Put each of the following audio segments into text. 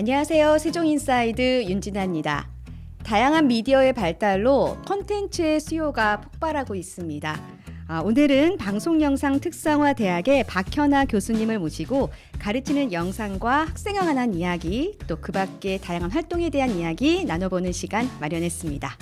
안녕하세요. 세종인사이드 윤진아입니다. 다양한 미디어의 발달로 콘텐츠의 수요가 폭발하고 있습니다. 오늘은 방송영상 특성화대학의 박현아 교수님을 모시고 가르치는 영상과 학생과 관한 이야기, 또 그 밖의 다양한 활동에 대한 이야기 나눠보는 시간 마련했습니다.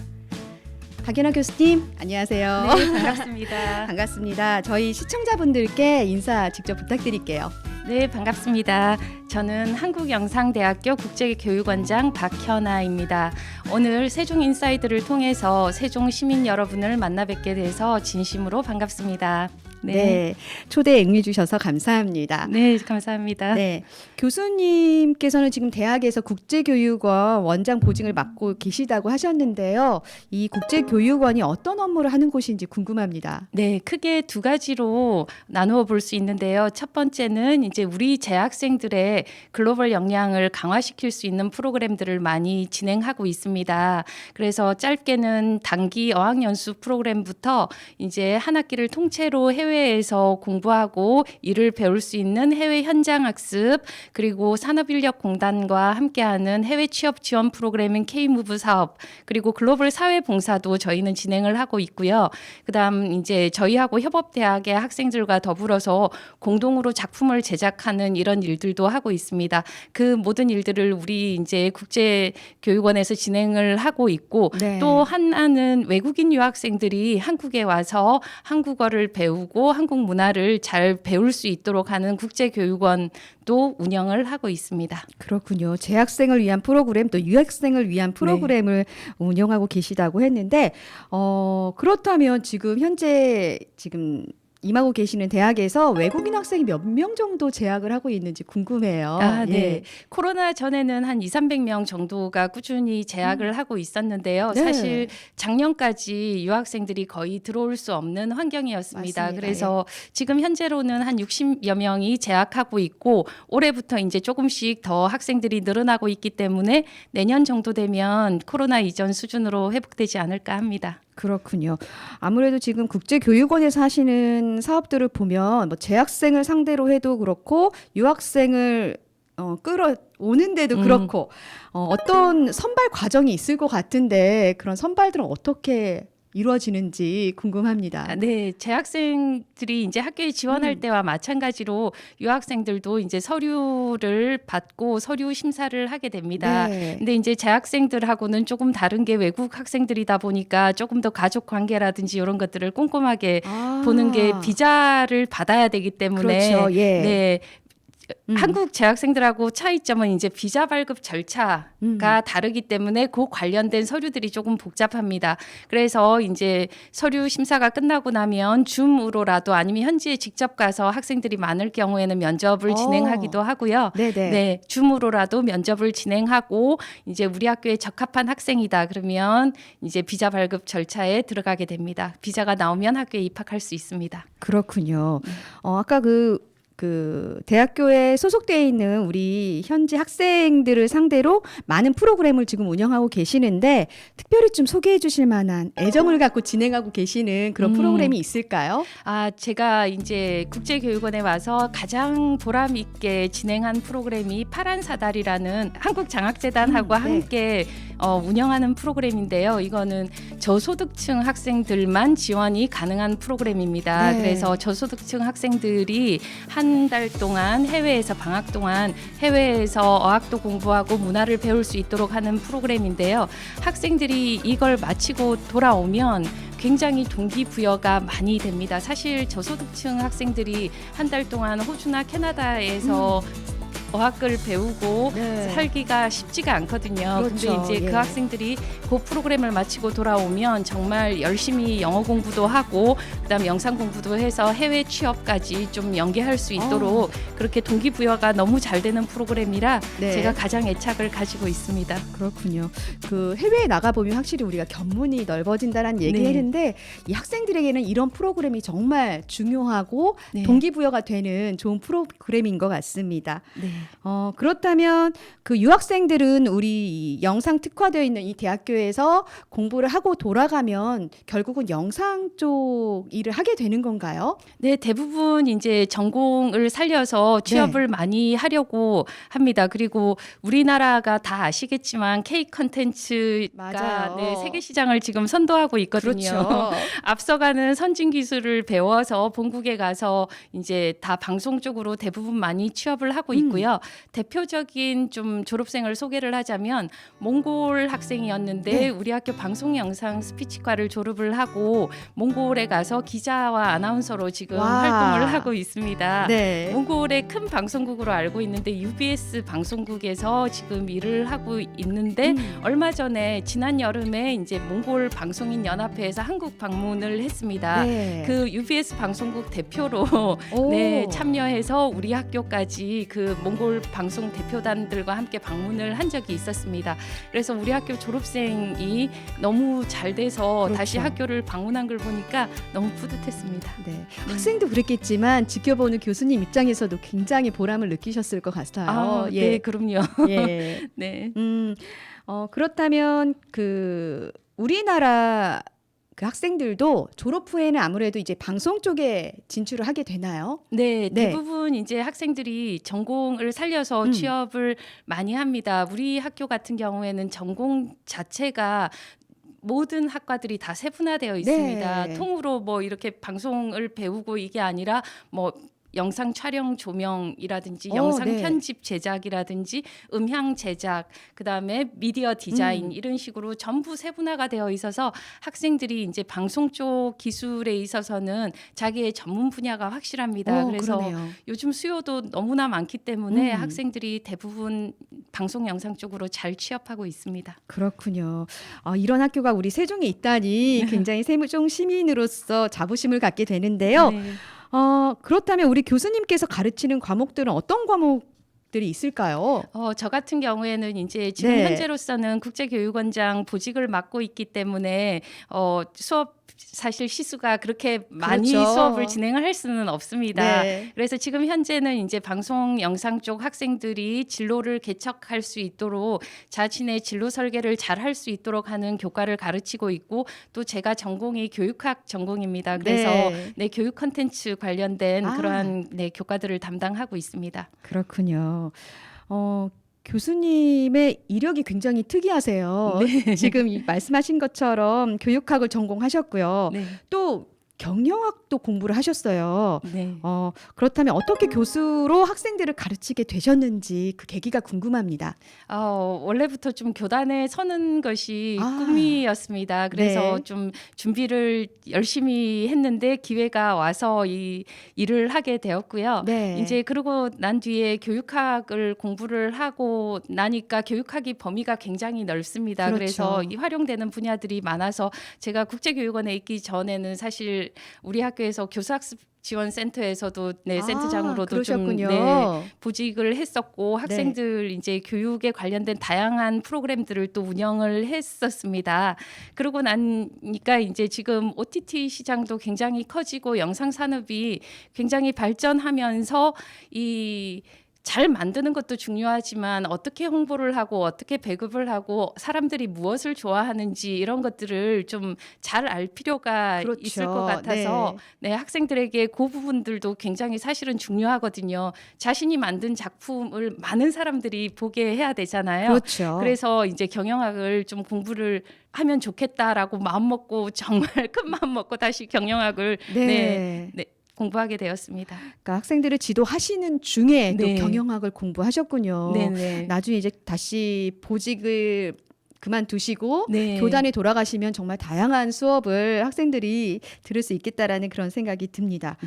박현아 교수님, 안녕하세요. 네, 반갑습니다. 반갑습니다. 저희 시청자분들께 인사 직접 부탁드릴게요. 네, 반갑습니다. 저는 한국영상대학교 국제교육원장 박현아입니다. 오늘 세종인사이드를 통해서 세종 시민 여러분을 만나 뵙게 돼서 진심으로 반갑습니다. 네, 초대에 응해주셔서 감사합니다. 네, 감사합니다. 네, 교수님께서는 지금 대학에서 국제교육원 원장 보직을 맡고 계시다고 하셨는데요. 이 국제교육원이 어떤 업무를 하는 곳인지 궁금합니다. 네, 크게 두 가지로 나누어 볼 수 있는데요. 첫 번째는 이제 우리 재학생들의 글로벌 역량을 강화시킬 수 있는 프로그램들을 많이 진행하고 있습니다. 그래서 짧게는 단기 어학연수 프로그램부터 이제 한 학기를 통째로 해외에서 공부하고 일을 배울 수 있는 해외 현장 학습, 그리고 산업인력공단과 함께하는 해외 취업 지원 프로그램인 K-무브 사업, 그리고 글로벌 사회봉사도 저희는 진행을 하고 있고요. 그다음 이제 저희하고 협업대학의 학생들과 더불어서 공동으로 작품을 제작하는 이런 일들도 하고 있습니다. 그 모든 일들을 우리 이제 국제교육원에서 진행을 하고 있고, 네. 또 하나는 외국인 유학생들이 한국에 와서 한국어를 배우고 한국 문화를 잘 배울 수 있도록 하는 국제교육원도 운영을 하고 있습니다. 그렇군요. 재학생을 위한 프로그램, 또 유학생을 위한 프로그램을 운영하고 계시다고 했는데, 그렇다면 지금 현재 임하고 계시는 대학에서 외국인 학생이 몇 명 정도 재학을 하고 있는지 궁금해요. 네. 예. 코로나 전에는 한 200~300명 정도가 꾸준히 재학을 하고 있었는데요. 네. 사실 작년까지 유학생들이 거의 들어올 수 없는 환경이었습니다. 맞습니다. 그래서 지금 현재로는 한 60여 명이 재학하고 있고, 올해부터 이제 조금씩 더 학생들이 늘어나고 있기 때문에 내년 정도 되면 코로나 이전 수준으로 회복되지 않을까 합니다. 그렇군요. 아무래도 지금 국제교육원에서 하시는 사업들을 보면 뭐 재학생을 상대로 해도 그렇고 유학생을 끌어오는데도 그렇고 어떤 선발 과정이 있을 것 같은데 그런 선발들은 어떻게 이루어지는지 궁금합니다. 네, 재학생들이 이제 학교에 지원할 때와 마찬가지로 유학생들도 이제 서류를 받고 서류 심사를 하게 됩니다. 네. 근데 이제 재학생들하고는 조금 다른 게 외국 학생들이다 보니까 조금 더 가족 관계라든지 이런 것들을 꼼꼼하게 보는 게 비자를 받아야 되기 때문에 그렇죠. 예. 네. 한국 재학생들하고 차이점은 이제 비자 발급 절차가 다르기 때문에 그 관련된 서류들이 조금 복잡합니다. 그래서 이제 서류 심사가 끝나고 나면 줌으로라도 아니면 현지에 직접 가서 학생들이 많을 경우에는 면접을 진행하기도 하고요. 네네. 네, 줌으로라도 면접을 진행하고 이제 우리 학교에 적합한 학생이다 그러면 이제 비자 발급 절차에 들어가게 됩니다. 비자가 나오면 학교에 입학할 수 있습니다. 그렇군요. 아까 그 대학교에 소속되어 있는 우리 현지 학생들을 상대로 많은 프로그램을 지금 운영하고 계시는데 특별히 좀 소개해 주실 만한 애정을 갖고 진행하고 계시는 그런 프로그램이 있을까요? 제가 이제 국제교육원에 와서 가장 보람 있게 진행한 프로그램이 파란 사다리라는 한국장학재단하고 함께 운영하는 프로그램인데요. 이거는 저소득층 학생들만 지원이 가능한 프로그램입니다. 네. 그래서 저소득층 학생들이 한 달 동안 해외에서 방학 동안 해외에서 어학도 공부하고 문화를 배울 수 있도록 하는 프로그램인데요. 학생들이 이걸 마치고 돌아오면 굉장히 동기부여가 많이 됩니다. 사실 저소득층 학생들이 한 달 동안 호주나 캐나다에서 어학을 배우고 살기가 쉽지가 않거든요. 그렇죠. 근데 이제 그 학생들이 그 프로그램을 마치고 돌아오면 정말 열심히 영어 공부도 하고 그다음 영상 공부도 해서 해외 취업까지 좀 연계할 수 있도록 그렇게 동기부여가 너무 잘 되는 프로그램이라 제가 가장 애착을 가지고 있습니다. 그렇군요. 그 해외에 나가 보면 확실히 우리가 견문이 넓어진다는 얘기했는데 이 학생들에게는 이런 프로그램이 정말 중요하고 동기부여가 되는 좋은 프로그램인 것 같습니다. 네. 그렇다면 그 유학생들은 우리 이 영상 특화되어 있는 이 대학교에서 공부를 하고 돌아가면 결국은 영상 쪽 일을 하게 되는 건가요? 네, 대부분 이제 전공을 살려서 취업을 많이 하려고 합니다. 그리고 우리나라가 다 아시겠지만 K 컨텐츠가 맞아요. 네, 세계 시장을 지금 선도하고 있거든요. 그렇죠. 앞서가는 선진 기술을 배워서 본국에 가서 이제 다 방송 쪽으로 대부분 많이 취업을 하고 있고요. 대표적인 좀 졸업생을 소개를 하자면 몽골 학생이었는데 네. 우리 학교 방송 영상 스피치과를 졸업을 하고 몽골에 가서 기자와 아나운서로 지금 와. 활동을 하고 있습니다. 네. 몽골의 큰 방송국으로 알고 있는데 UBS 방송국에서 지금 일을 하고 있는데 얼마 전에 지난 여름에 이제 몽골 방송인 연합회에서 한국 방문을 했습니다. 네. 그 UBS 방송국 대표로 오. 네, 참여해서 우리 학교까지 그 몽골 방송 대표단들과 함께 방문을 한 적이 있었습니다. 그래서 우리 학교 졸업생이 너무 잘 돼서 그렇죠. 다시 학교를 방문한 걸 보니까 너무 뿌듯했습니다. 네. 학생도 그랬겠지만 지켜보는 교수님 입장에서도 굉장히 보람을 느끼셨을 것 같아요. 네, 그럼요. 예. 네. 그렇다면 그 우리나라 그 학생들도 졸업 후에는 아무래도 이제 방송 쪽에 진출을 하게 되나요? 네, 네. 대부분 이제 학생들이 전공을 살려서 취업을 많이 합니다. 우리 학교 같은 경우에는 전공 자체가 모든 학과들이 다 세분화되어 있습니다. 네. 통으로 뭐 이렇게 방송을 배우고 이게 아니라 뭐 영상 촬영 조명이라든지 영상 네. 편집 제작이라든지 음향 제작, 그다음에 미디어 디자인 이런 식으로 전부 세분화가 되어 있어서 학생들이 이제 방송 쪽 기술에 있어서는 자기의 전문 분야가 확실합니다. 그래서 그러네요. 요즘 수요도 너무나 많기 때문에 학생들이 대부분 방송 영상 쪽으로 잘 취업하고 있습니다. 그렇군요. 이런 학교가 우리 세종에 있다니 굉장히 세종 시민으로서 자부심을 갖게 되는데요. 네. 그렇다면 우리 교수님께서 가르치는 과목들은 어떤 과목들이 있을까요? 저 같은 경우에는 이제 지금 네. 현재로서는 국제교육원장 보직을 맡고 있기 때문에 수업 사실 시수가 그렇게 많이 그렇죠. 수업을 진행을 할 수는 없습니다. 네. 그래서 지금 현재는 이제 방송 영상 쪽 학생들이 진로를 개척할 수 있도록 자신의 진로 설계를 잘 할 수 있도록 하는 교과를 가르치고 있고, 또 제가 전공이 교육학 전공입니다. 그래서 네. 교육 콘텐츠 관련된 아. 그러한 교과들을 담당하고 있습니다. 그렇군요. 교수님의 이력이 굉장히 특이하세요. 지금 말씀하신 것처럼 교육학을 전공하셨고요. 네. 또 경영학도 공부를 하셨어요. 네. 그렇다면 어떻게 교수로 학생들을 가르치게 되셨는지 그 계기가 궁금합니다. 원래부터 좀 교단에 서는 것이 아. 꿈이었습니다. 그래서 네. 좀 준비를 열심히 했는데 기회가 와서 이 일을 하게 되었고요. 네. 이제 그러고 난 뒤에 교육학을 공부를 하고 나니까 교육학이 범위가 굉장히 넓습니다. 그렇죠. 그래서 이 활용되는 분야들이 많아서 제가 국제교육원에 있기 전에는 사실 우리 학교에서 교수학습 지원센터에서도 센터장으로도 좀 그러셨군요. 보직을 했었고 학생들 이제 교육에 관련된 다양한 프로그램들을 또 운영을 했었습니다. 그러고 나니까 이제 지금 OTT 시장도 굉장히 커지고 영상 산업이 굉장히 발전하면서 이 잘 만드는 것도 중요하지만 어떻게 홍보를 하고 어떻게 배급을 하고 사람들이 무엇을 좋아하는지 이런 것들을 좀 잘 알 필요가 그렇죠. 있을 것 같아서 학생들에게 그 부분들도 굉장히 사실은 중요하거든요. 자신이 만든 작품을 많은 사람들이 보게 해야 되잖아요. 그렇죠. 그래서 이제 경영학을 좀 공부를 하면 좋겠다라고 마음 먹고 정말 큰 마음 먹고 다시 경영학을 공부하게 되었습니다. 그러니까 학생들을 지도하시는 중에 또 네. 경영학을 공부하셨군요. 네네. 나중에 이제 다시 보직을 그만두시고 네. 교단에 돌아가시면 정말 다양한 수업을 학생들이 들을 수 있겠다라는 그런 생각이 듭니다.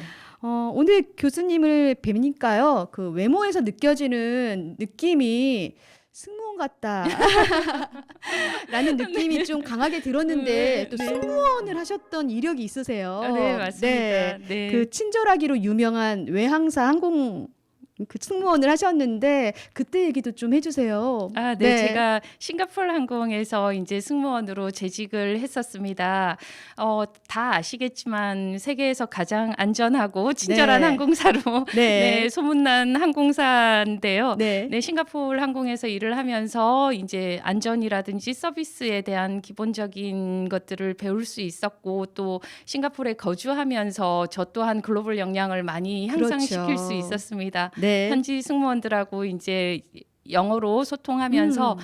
오늘 교수님을 뵈니까요, 그 외모에서 느껴지는 느낌이 승무원 같다 라는 느낌이 좀 강하게 들었는데 또 승무원을 하셨던 이력이 있으세요. 네, 맞습니다. 네. 그 친절하기로 유명한 외항사 항공 그 승무원을 하셨는데 그때 얘기도 좀 해주세요. 아, 네. 제가 싱가포르 항공에서 이제 승무원으로 재직을 했었습니다. 다 아시겠지만 세계에서 가장 안전하고 친절한 네. 항공사로 네. 네, 소문난 항공사인데요. 네. 네, 싱가포르 항공에서 일을 하면서 이제 안전이라든지 서비스에 대한 기본적인 것들을 배울 수 있었고 또 싱가포르에 거주하면서 저 또한 글로벌 역량을 많이 향상시킬 그렇죠. 수 있었습니다. 네. 현지 승무원들하고 이제 영어로 소통하면서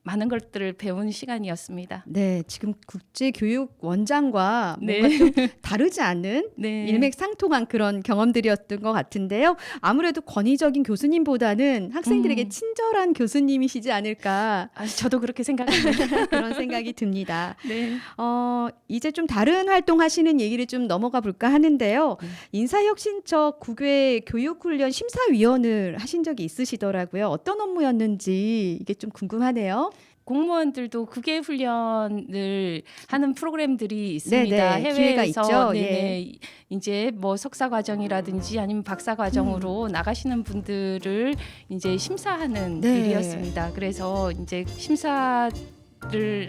많은 것들을 배운 시간이었습니다. 네, 지금 국제교육원장과 네. 뭔가 좀 다르지 않은 네. 일맥상통한 그런 경험들이었던 것 같은데요. 아무래도 권위적인 교수님보다는 학생들에게 친절한 교수님이시지 않을까 아, 저도 그렇게 생각합니다. 그런 생각이 듭니다. 네. 이제 좀 다른 활동하시는 얘기를 좀 넘어가 볼까 하는데요. 인사혁신처 국외 교육훈련 심사위원을 하신 적이 있으시더라고요. 어떤 업무였는지 이게 좀 궁금하네요. 공무원들도 국외 훈련을 하는 프로그램들이 있습니다. 네네, 기회가 해외에서 있죠. 네네, 이제 뭐 석사 과정이라든지 아니면 박사 과정으로 나가시는 분들을 이제 심사하는 네. 일이었습니다. 그래서 이제 심사를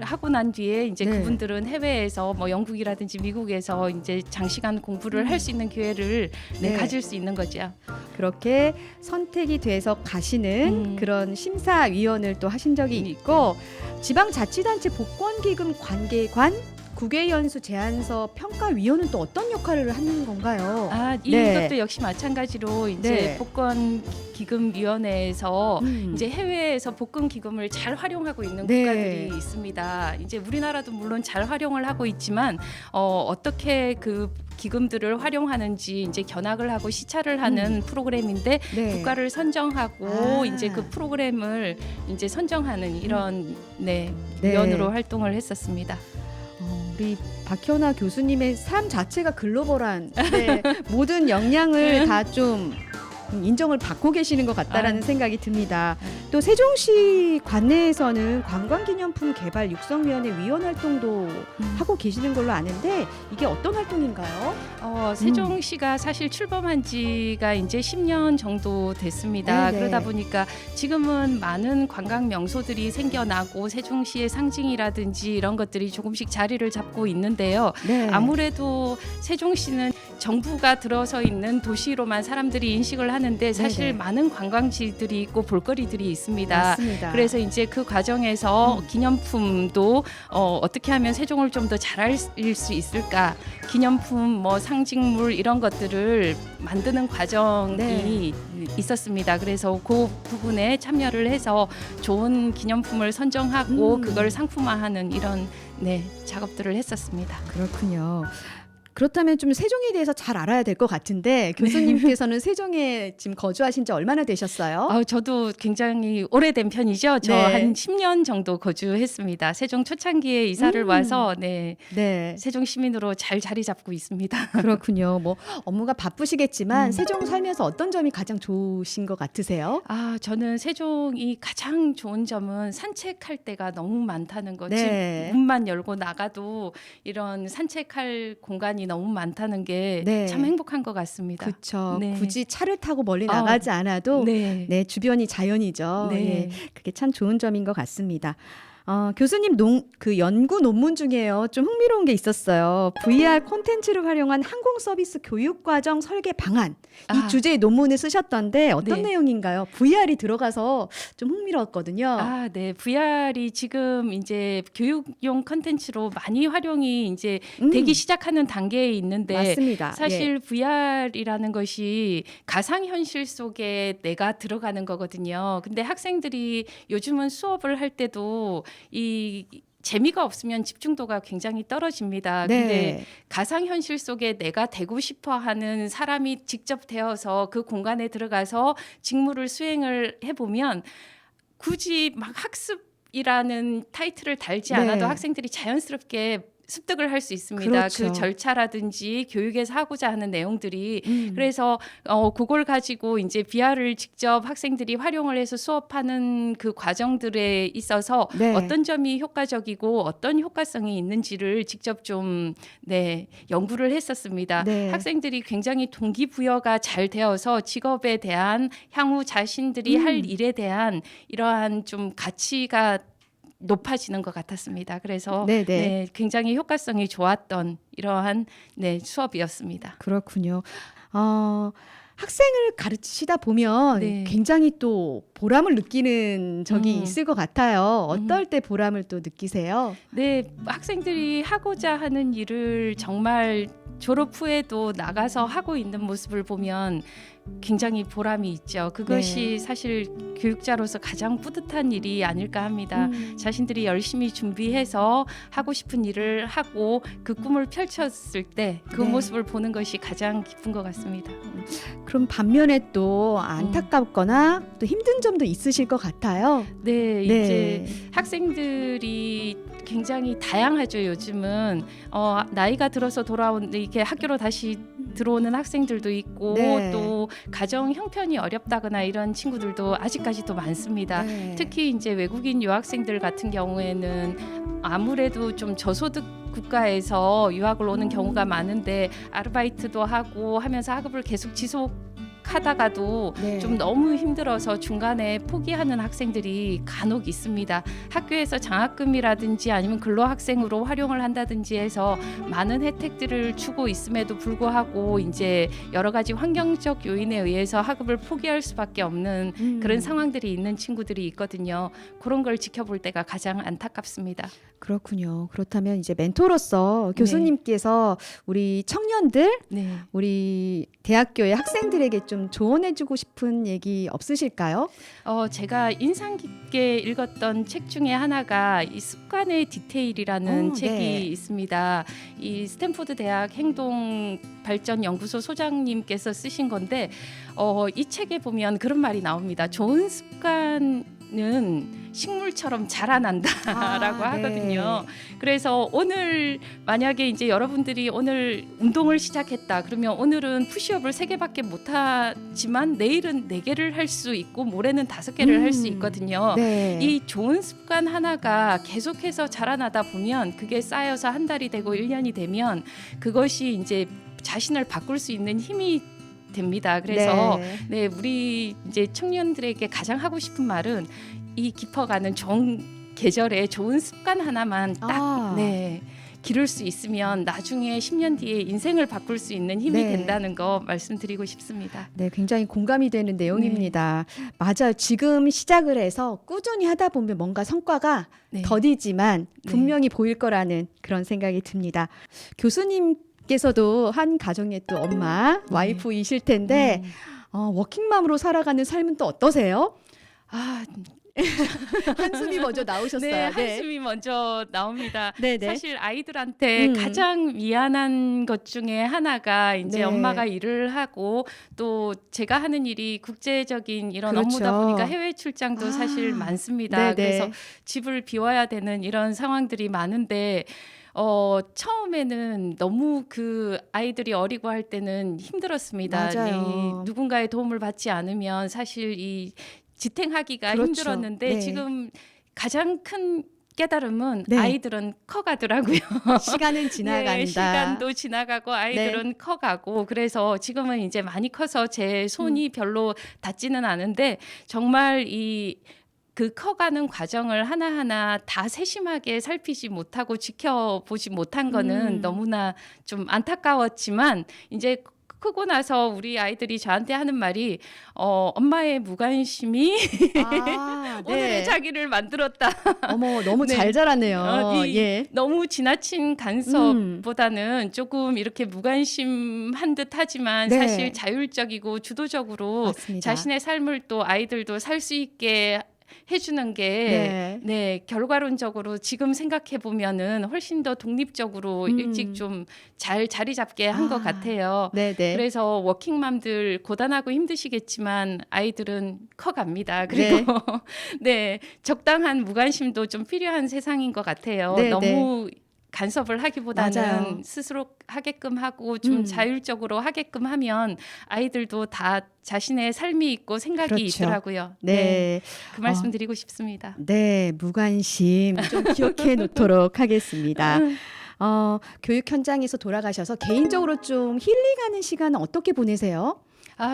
하고 난 뒤에 이제 네. 그분들은 해외에서 뭐 영국이라든지 미국에서 이제 장시간 공부를 할 수 있는 기회를 네. 가질 수 있는 거죠. 그렇게 선택이 돼서 가시는 그런 심사위원을 또 하신 적이 있고 지방자치단체 복권기금 관계관 국외연수 제안서 평가위원은 또 어떤 역할을 하는 건가요? 아, 네. 이것도 역시 마찬가지로 이제 네. 복권기금위원회에서 이제 해외에서 복권 기금을 잘 활용하고 있는 네. 국가들이 있습니다. 이제 우리나라도 물론 잘 활용을 하고 있지만 어떻게 그 기금들을 활용하는지 이제 견학을 하고 시찰을 하는 프로그램인데 네. 국가를 선정하고 아. 이제 그 프로그램을 이제 선정하는 이런 네. 위원으로 활동을 했었습니다. 우리 박현아 교수님의 삶 자체가 글로벌한 모든 역량을 다 좀 인정을 받고 계시는 것 같다라는 생각이 듭니다. 또 세종시 관내에서는 관광기념품 개발 육성위원회 위원 활동도 하고 계시는 걸로 아는데 이게 어떤 활동인가요? 세종시가 사실 출범한 지가 이제 10년 정도 됐습니다. 네네. 그러다 보니까 지금은 많은 관광 명소들이 생겨나고 세종시의 상징이라든지 이런 것들이 조금씩 자리를 잡고 있는데요. 네. 아무래도 세종시는 정부가 들어서 있는 도시로만 사람들이 인식을 하는데 사실 네네. 많은 관광지들이 있고 볼거리들이 있습니다. 맞습니다. 그래서 이제 그 과정에서 기념품도 어떻게 하면 세종을 좀 더 잘 알릴 수 있을까? 기념품, 뭐 상징물 이런 것들을 만드는 과정이 네. 있었습니다. 그래서 그 부분에 참여를 해서 좋은 기념품을 선정하고 그걸 상품화하는 이런 작업들을 했었습니다. 그렇군요. 그렇다면 좀 세종에 대해서 잘 알아야 될 것 같은데 교수님께서는 세종에 지금 거주하신 지 얼마나 되셨어요? 저도 굉장히 오래된 편이죠. 저 네. 한 10년 정도 거주했습니다. 세종 초창기에 이사를 와서 네. 세종 시민으로 잘 자리 잡고 있습니다. 그렇군요. 뭐 업무가 바쁘시겠지만 세종 살면서 어떤 점이 가장 좋으신 것 같으세요? 저는 세종이 가장 좋은 점은 산책할 때가 너무 많다는 거지. 네. 문만 열고 나가도 이런 산책할 공간이 너무 많다는 게 네. 참 행복한 것 같습니다. 그렇죠. 네. 굳이 차를 타고 멀리 나가지 않아도 네. 주변이 자연이죠. 네. 예, 그게 참 좋은 점인 것 같습니다. 교수님 그 연구 논문 중에요. 좀 흥미로운 게 있었어요. VR 콘텐츠를 활용한 항공 서비스 교육 과정 설계 방안. 이 주제의 논문을 쓰셨던데 어떤 네. 내용인가요? VR이 들어가서 좀 흥미로웠거든요. 네. VR이 지금 이제 교육용 콘텐츠로 많이 활용이 이제 되기 시작하는 단계에 있는데 맞습니다. 사실 VR이라는 것이 가상현실 속에 내가 들어가는 거거든요. 근데 학생들이 요즘은 수업을 할 때도 이 재미가 없으면 집중도가 굉장히 떨어집니다. 네. 근데 가상현실 속에 내가 되고 싶어 하는 사람이 직접 되어서 그 공간에 들어가서 직무를 수행을 해보면 굳이 막 학습이라는 타이틀을 달지 않아도 학생들이 자연스럽게 습득을 할 수 있습니다. 그렇죠. 그 절차라든지 교육에서 하고자 하는 내용들이 음. 그래서 그걸 가지고 이제 VR을 직접 학생들이 활용을 해서 수업하는 그 과정들에 있어서 네. 어떤 점이 효과적이고 어떤 효과성이 있는지를 직접 좀 연구를 했었습니다. 네. 학생들이 굉장히 동기부여가 잘 되어서 직업에 대한 향후 자신들이 할 일에 대한 이러한 좀 가치가 높아지는 것 같았습니다. 그래서 네네. 굉장히 효과성이 좋았던 이러한 수업이었습니다. 그렇군요. 학생을 가르치시다 보면 네. 굉장히 또 보람을 느끼는 적이 음. 있을 것 같아요. 어떨 때 보람을 또 느끼세요? 네, 학생들이 하고자 하는 일을 정말 졸업 후에도 나가서 하고 있는 모습을 보면 굉장히 보람이 있죠. 그것이 사실 교육자로서 가장 뿌듯한 일이 아닐까 합니다. 자신들이 열심히 준비해서 하고 싶은 일을 하고 그 꿈을 펼쳤을 때 그 네. 모습을 보는 것이 가장 기쁜 것 같습니다. 그럼 반면에 또 안타깝거나 또 힘든 점도 있으실 것 같아요. 네, 네. 이제 학생들이 굉장히 다양하죠. 요즘은 나이가 들어서 이렇게 학교로 다시 들어오는 학생들도 있고 네. 또 가정 형편이 어렵다거나 이런 친구들도 아직까지도 많습니다. 네. 특히 이제 외국인 유학생들 같은 경우에는 아무래도 좀 저소득 국가에서 유학을 오는 경우가 많은데 아르바이트도 하고 하면서 학업을 계속 지속하다가도 네. 좀 너무 힘들어서 중간에 포기하는 학생들이 간혹 있습니다. 학교에서 장학금이라든지 아니면 근로학생으로 활용을 한다든지 해서 많은 혜택들을 주고 있음에도 불구하고 이제 여러 가지 환경적 요인에 의해서 학업을 포기할 수밖에 없는 그런 상황들이 있는 친구들이 있거든요. 그런 걸 지켜볼 때가 가장 안타깝습니다. 그렇군요. 그렇다면 이제 멘토로서 교수님께서 우리 청년들, 네. 우리 대학교의 학생들에게 좀 조언해주고 싶은 얘기 없으실까요? 제가 인상 깊게 읽었던 책 중에 하나가 이 습관의 디테일이라는 책이 네. 있습니다. 이 스탠포드 대학 행동 발전 연구소 소장님께서 쓰신 건데 이 책에 보면 그런 말이 나옵니다. 좋은 습관은 식물처럼 자라난다라고 하거든요. 그래서 오늘 만약에 이제 여러분들이 오늘 운동을 시작했다. 그러면 오늘은 푸시업을 3개밖에 못 하지만 내일은 4개를 할 수 있고 모레는 5개를 할 수 있거든요. 네. 이 좋은 습관 하나가 계속해서 자라나다 보면 그게 쌓여서 한 달이 되고 1년이 되면 그것이 이제 자신을 바꿀 수 있는 힘이 됩니다. 그래서 우리 이제 청년들에게 가장 하고 싶은 말은 이 깊어가는 좋은 계절에 좋은 습관 하나만 딱 기를 수 있으면 나중에 10년 뒤에 인생을 바꿀 수 있는 힘이 된다는 거 말씀드리고 싶습니다. 네, 굉장히 공감이 되는 내용입니다. 맞아요. 지금 시작을 해서 꾸준히 하다 보면 뭔가 성과가 더디지만 분명히 보일 거라는 그런 생각이 듭니다. 교수님께서도 한 가정의 또 엄마, 와이프이실 텐데 워킹맘으로 살아가는 삶은 또 어떠세요? 한숨이 먼저 나오셨어요. 네, 한숨이 먼저 나옵니다. 네네. 사실 아이들한테 가장 미안한 것 중에 하나가 이제 엄마가 일을 하고 또 제가 하는 일이 국제적인 이런 업무다 보니까 해외 출장도 사실 많습니다. 그래서 집을 비워야 되는 이런 상황들이 많은데 처음에는 너무 그 아이들이 어리고 할 때는 힘들었습니다. 맞아요. 누군가의 도움을 받지 않으면 사실 이 지탱하기가 힘들었는데 지금 가장 큰 깨달음은 아이들은 커가더라고요. 시간은 지나간다. 시간도 지나가고 아이들은 커가고 그래서 지금은 이제 많이 커서 제 손이 별로 닿지는 않은데 정말 그 커가는 과정을 하나하나 다 세심하게 살피지 못하고 지켜보지 못한 거는 너무나 좀 안타까웠지만 이제 크고 나서 우리 아이들이 저한테 하는 말이 엄마의 무관심이 오늘의 자기를 만들었다. 어머, 너무 잘 자라네요. 너무 지나친 간섭보다는 조금 이렇게 무관심한 듯 하지만 사실 자율적이고 주도적으로 맞습니다. 자신의 삶을 또 아이들도 살 수 있게 해주는 게 결과론적으로 지금 생각해 보면은 훨씬 더 독립적으로 일찍 좀 잘 자리 잡게 한 것 같아요. 그래서 워킹맘들 고단하고 힘드시겠지만 아이들은 커갑니다. 그리고 적당한 무관심도 좀 필요한 세상인 것 같아요. 너무 간섭을 하기보다는 맞아요. 스스로 하게끔 하고 좀 자율적으로 하게끔 하면 아이들도 다 자신의 삶이 있고 생각이 그렇죠. 있더라고요. 네. 그 말씀 드리고 싶습니다. 네, 무관심 좀 기억해 놓도록 하겠습니다. 교육 현장에서 돌아가셔서 개인적으로 좀 힐링하는 시간은 어떻게 보내세요?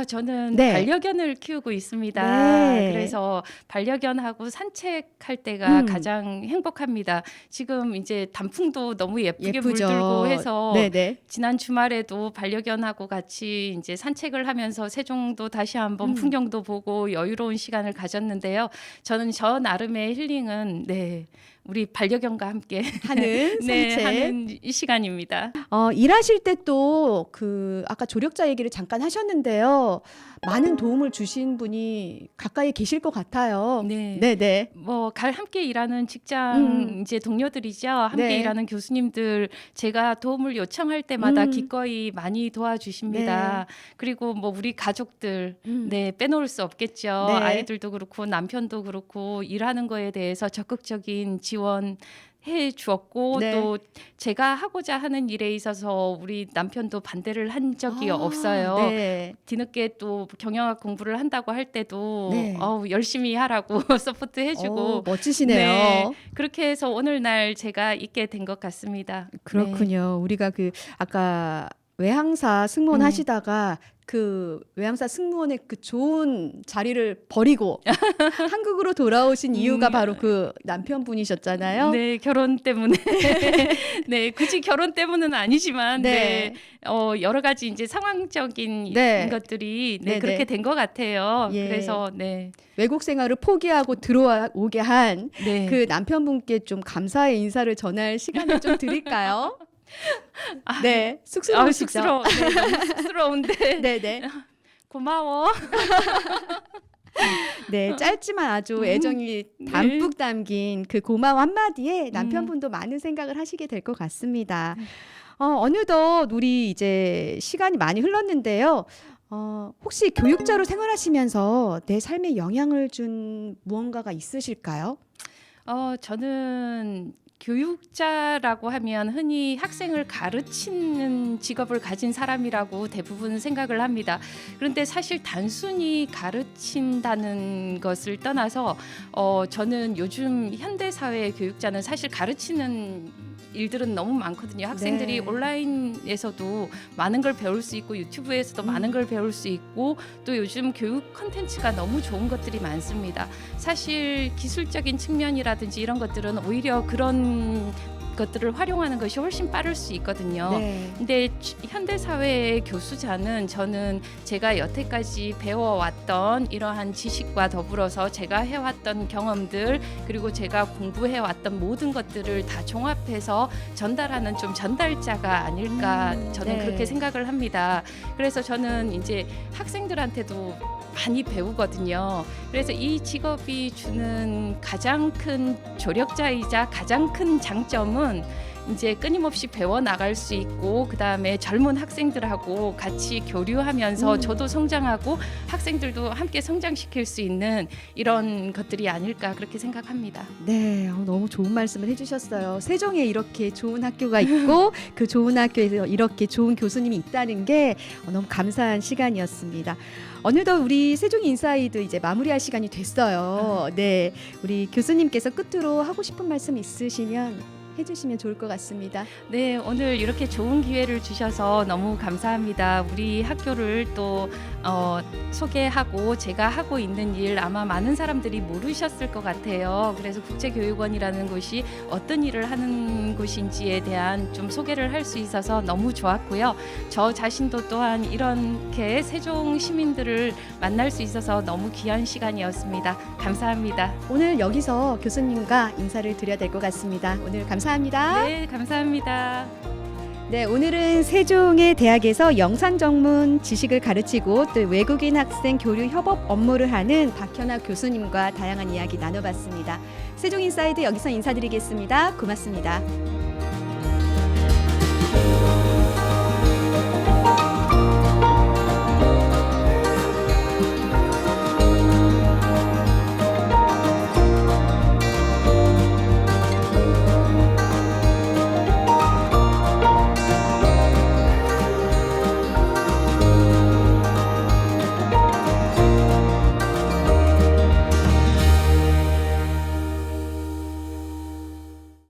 저는 네. 반려견을 키우고 있습니다. 네. 그래서 반려견하고 산책할 때가 음. 가장 행복합니다. 지금 이제 단풍도 너무 예쁘게 예쁘죠. 물들고 해서 네네. 지난 주말에도 반려견하고 같이 이제 산책을 하면서 세종도 다시 한번 풍경도 보고 여유로운 시간을 가졌는데요. 저는 저 나름의 힐링은 우리 반려견과 함께 하는 산책. 하는 이 시간입니다. 일하실 때 또 아까 조력자 얘기를 잠깐 하셨는데요. 많은 도움을 주신 분이 가까이 계실 것 같아요. 네. 네네. 함께 일하는 직장 이제 동료들이죠. 함께 네. 일하는 교수님들 제가 도움을 요청할 때마다 기꺼이 많이 도와주십니다. 그리고 우리 가족들 빼놓을 수 없겠죠. 네. 아이들도 그렇고 남편도 그렇고 일하는 거에 대해서 적극적인 지원 해 주었고 네. 또 제가 하고자 하는 일에 있어서 우리 남편도 반대를 한 적이 없어요. 네. 뒤늦게 또 경영학 공부를 한다고 할 때도 네. 열심히 하라고 서포트 해주고 멋지시네요. 네, 그렇게 해서 오늘날 제가 있게 된 것 같습니다. 그렇군요. 우리가 아까 외항사 승무원 하시다가 외항사 승무원의 좋은 자리를 버리고 한국으로 돌아오신 이유가 바로 남편분이셨잖아요. 네, 결혼 때문에. 네, 굳이 결혼 때문은 아니지만, 네. 여러 가지 이제 상황적인 네. 것들이 네, 그렇게 네. 된 것 같아요. 예. 그래서 외국 생활을 포기하고 들어오게 한 네. 남편분께 좀 감사의 인사를 전할 시간을 좀 드릴까요? 네, 쑥스러우시죠? 쑥스러워. 네, 너무 쑥스러운데. 네네. 고마워. 네, 짧지만 아주 애정이 담뿍 담긴 고마워 한마디에 남편분도 많은 생각을 하시게 될 것 같습니다. 어느덧 우리 이제 시간이 많이 흘렀는데요. 혹시 교육자로 생활하시면서 내 삶에 영향을 준 무언가가 있으실까요? 저는 교육자라고 하면 흔히 학생을 가르치는 직업을 가진 사람이라고 대부분 생각을 합니다. 그런데 사실 단순히 가르친다는 것을 떠나서 저는 요즘 현대 사회의 교육자는 사실 가르치는 일들은 너무 많거든요. 학생들이 네. 온라인에서도 많은 걸 배울 수 있고 유튜브에서도 많은 걸 배울 수 있고 또 요즘 교육 콘텐츠가 너무 좋은 것들이 많습니다. 사실 기술적인 측면이라든지 이런 것들은 오히려 그런 것들을 활용하는 것이 훨씬 빠를 수 있거든요. 네. 근데 현대 사회의 교수자는 저는 제가 여태까지 배워왔던 이러한 지식과 더불어서 제가 해왔던 경험들 그리고 제가 공부해왔던 모든 것들을 다 종합해서 전달하는 좀 전달자가 아닐까 저는 네. 그렇게 생각을 합니다. 그래서 저는 이제 학생들한테도 많이 배우거든요. 그래서 이 직업이 주는 가장 큰 조력자이자 가장 큰 장점은 이제 끊임없이 배워 나갈 수 있고 그다음에 젊은 학생들하고 같이 교류하면서 저도 성장하고 학생들도 함께 성장시킬 수 있는 이런 것들이 아닐까 그렇게 생각합니다. 네, 너무 좋은 말씀을 해주셨어요. 세종에 이렇게 좋은 학교가 있고 그 좋은 학교에서 이렇게 좋은 교수님이 있다는 게 너무 감사한 시간이었습니다. 어느덧 우리 세종 인사이드 이제 마무리할 시간이 됐어요. 네, 우리 교수님께서 끝으로 하고 싶은 말씀 있으시면 해주시면 좋을 것 같습니다. 네, 오늘 이렇게 좋은 기회를 주셔서 너무 감사합니다. 우리 학교를 또 소개하고 제가 하고 있는 일 아마 많은 사람들이 모르셨을 것 같아요. 그래서 국제교육원이라는 곳이 어떤 일을 하는 곳인지에 대한 좀 소개를 할 수 있어서 너무 좋았고요. 저 자신도 또한 이렇게 세종 시민들을 만날 수 있어서 너무 귀한 시간이었습니다. 감사합니다. 오늘 여기서 교수님과 인사를 드려야 될 것 같습니다. 오늘 감사합니다. 네, 감사합니다. 네, 오늘은 세종의 대학에서 영상 전문 지식을 가르치고 또 외국인 학생 교류 협업 업무를 하는 박현아 교수님과 다양한 이야기 나눠봤습니다. 세종 인사이드 여기서 인사드리겠습니다. 고맙습니다.